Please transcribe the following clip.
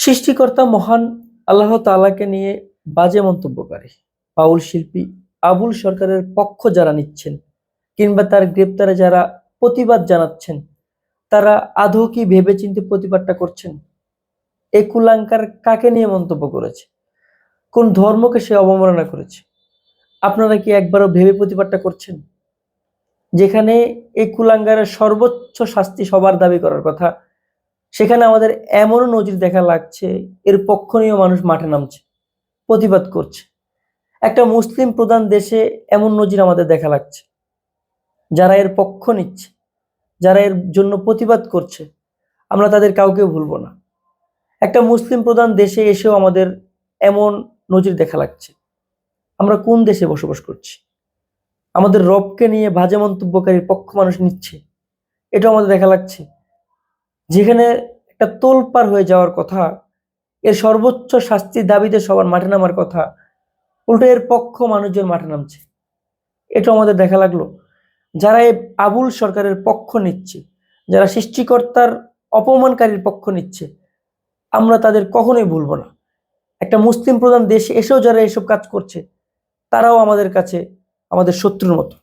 সৃষ্টিকর্তা মহান আল্লাহ তাআলাকে নিয়ে বাজে মন্তব্যকারী বাউল শিল্পী আবুল সরকারের পক্ষ যারা নিচ্ছেন কিংবা তার গ্রেপ্তারে যারা প্রতিবাদ জানাচ্ছেন, তারা আদৌ কি ভেবেচিন্তে প্রতিবাদটা করছেন? এ কুলাঙ্কার কাকে নিয়ে মন্তব্য করেছে? কোন ধর্মকে সে অবমাননা করেছে? আপনারা কি একবারও ভেবে প্রতিবাদটা করছেন? যেখানে এই কুলাঙ্গারের সর্বোচ্চ শাস্তি সবার দাবি করার কথা, সেখানে আমাদের এমনও নজির দেখা লাগছে এর পক্ষ নিয়েও মানুষ মাঠে নামছে, প্রতিবাদ করছে। একটা মুসলিম প্রধান দেশে এমন নজির আমাদের দেখা লাগছে। যারা এর পক্ষ নিচ্ছে, যারা এর জন্য প্রতিবাদ করছে, আমরা তাদের কাউকে ভুলবো না। একটা মুসলিম প্রধান দেশে এসেও আমাদের এমন নজির দেখা লাগছে। আমরা কোন দেশে বসবাস করছি? আমাদের রবকে নিয়ে বাজে মন্তব্যকারীর পক্ষ মানুষ নিচ্ছে, এটা আমাদের দেখা লাগছে। যেখানে একটা তোলপাড় হয়ে যাওয়ার কথা, এর সর্বোচ্চ শাস্তির দাবিতে সবার মাঠে নামার কথা, উল্টো এর পক্ষ মানুষজন মাঠে নামছে, এটা আমাদের দেখা লাগলো। যারা এই আবুল সরকারের পক্ষ নিচ্ছে, যারা সৃষ্টিকর্তার অপমানকারীর পক্ষ নিচ্ছে, আমরা তাদের কখনোই ভুলবো না। একটা মুসলিম প্রধান দেশে এসেও যারা এসব কাজ করছে, তারাও আমাদের কাছে আমাদের শত্রুর মতো।